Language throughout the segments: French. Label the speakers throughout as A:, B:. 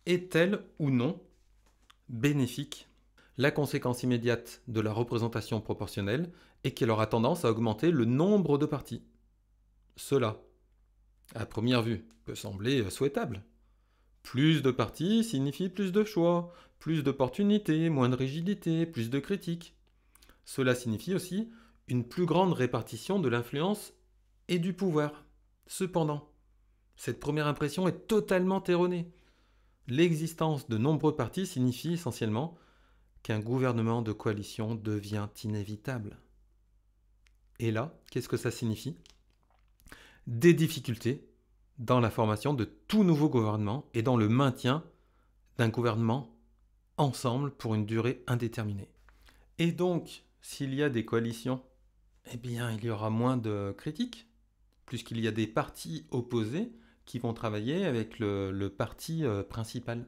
A: est-elle ou non bénéfique? La conséquence immédiate de la représentation proportionnelle est qu'elle aura tendance à augmenter le nombre de partis. Cela, à première vue, peut sembler souhaitable. Plus de partis signifie plus de choix, plus d'opportunités, moins de rigidité, plus de critiques. Cela signifie aussi une plus grande répartition de l'influence et du pouvoir. Cependant, cette première impression est totalement erronée. L'existence de nombreux partis signifie essentiellement qu'un gouvernement de coalition devient inévitable. Et là, qu'est-ce que ça signifie? Des difficultés dans la formation de tout nouveau gouvernement et dans le maintien d'un gouvernement ensemble pour une durée indéterminée. Et donc, s'il y a des coalitions, eh bien, il y aura moins de critiques, puisqu'il y a des partis opposés qui vont travailler avec le parti principal.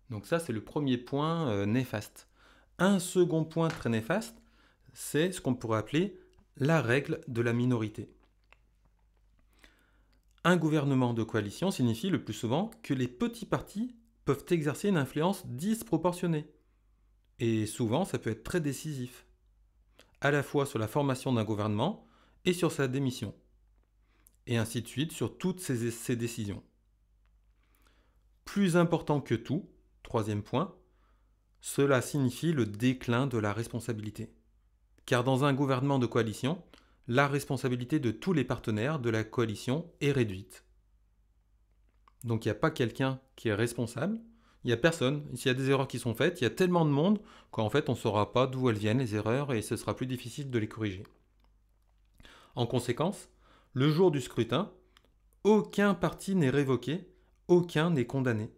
A: Donc ça, c'est le premier point néfaste. Un second point très néfaste, c'est ce qu'on pourrait appeler la règle de la minorité. Un gouvernement de coalition signifie le plus souvent que les petits partis peuvent exercer une influence disproportionnée. Et souvent, ça peut être très décisif, à la fois sur la formation d'un gouvernement et sur sa démission. Et ainsi de suite sur toutes ces décisions. Plus important que tout, troisième point, cela signifie le déclin de la responsabilité. Car dans un gouvernement de coalition, la responsabilité de tous les partenaires de la coalition est réduite. Donc il n'y a pas quelqu'un qui est responsable, il n'y a personne. S'il y a des erreurs qui sont faites, il y a tellement de monde qu'en fait on ne saura pas d'où elles viennent les erreurs et ce sera plus difficile de les corriger. En conséquence, le jour du scrutin, aucun parti n'est révoqué, aucun n'est condamné.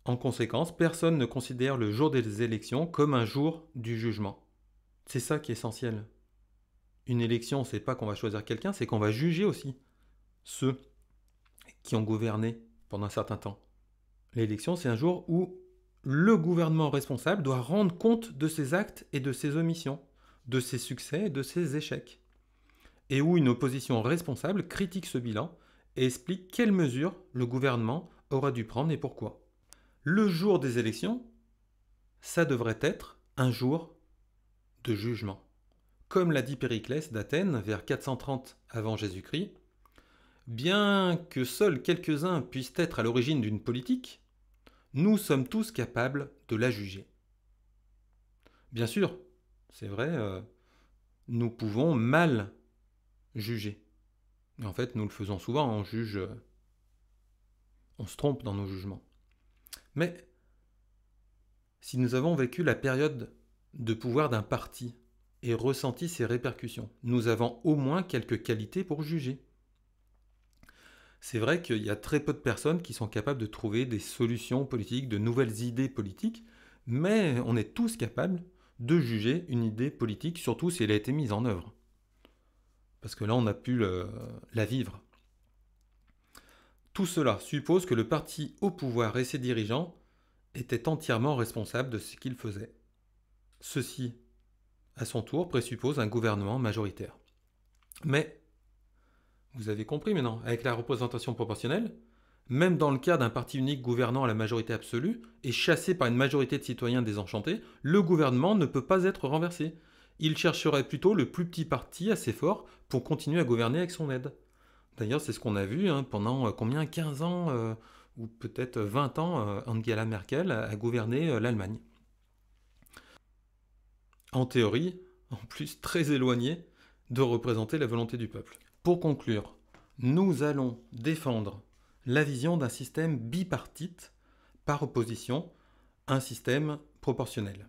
A: En conséquence, personne ne considère le jour des élections comme un jour du jugement. C'est ça qui est essentiel. Une élection, c'est pas qu'on va choisir quelqu'un, c'est qu'on va juger aussi ceux qui ont gouverné pendant un certain temps. L'élection, c'est un jour où le gouvernement responsable doit rendre compte de ses actes et de ses omissions, de ses succès et de ses échecs. Et où une opposition responsable critique ce bilan et explique quelles mesures le gouvernement aura dû prendre et pourquoi. Le jour des élections, ça devrait être un jour de jugement. Comme l'a dit Périclès d'Athènes vers 430 avant Jésus-Christ, bien que seuls quelques-uns puissent être à l'origine d'une politique, nous sommes tous capables de la juger. Bien sûr, c'est vrai, nous pouvons mal juger. Et en fait, nous le faisons souvent, on juge, on se trompe dans nos jugements. Mais si nous avons vécu la période de pouvoir d'un parti et ressenti ses répercussions, nous avons au moins quelques qualités pour juger. C'est vrai qu'il y a très peu de personnes qui sont capables de trouver des solutions politiques, de nouvelles idées politiques, mais on est tous capables de juger une idée politique, surtout si elle a été mise en œuvre. Parce que là, on a pu la vivre. Tout cela suppose que le parti au pouvoir et ses dirigeants étaient entièrement responsables de ce qu'ils faisaient. Ceci, à son tour, présuppose un gouvernement majoritaire. Mais, vous avez compris maintenant, avec la représentation proportionnelle, même dans le cas d'un parti unique gouvernant à la majorité absolue et chassé par une majorité de citoyens désenchantés, le gouvernement ne peut pas être renversé. Il chercherait plutôt le plus petit parti assez fort pour continuer à gouverner avec son aide. D'ailleurs, c'est ce qu'on a vu pendant 15 ans ou peut-être 20 ans, Angela Merkel a gouverné l'Allemagne. En théorie, en plus très éloigné de représenter la volonté du peuple. Pour conclure, nous allons défendre la vision d'un système bipartite par opposition à un système proportionnel.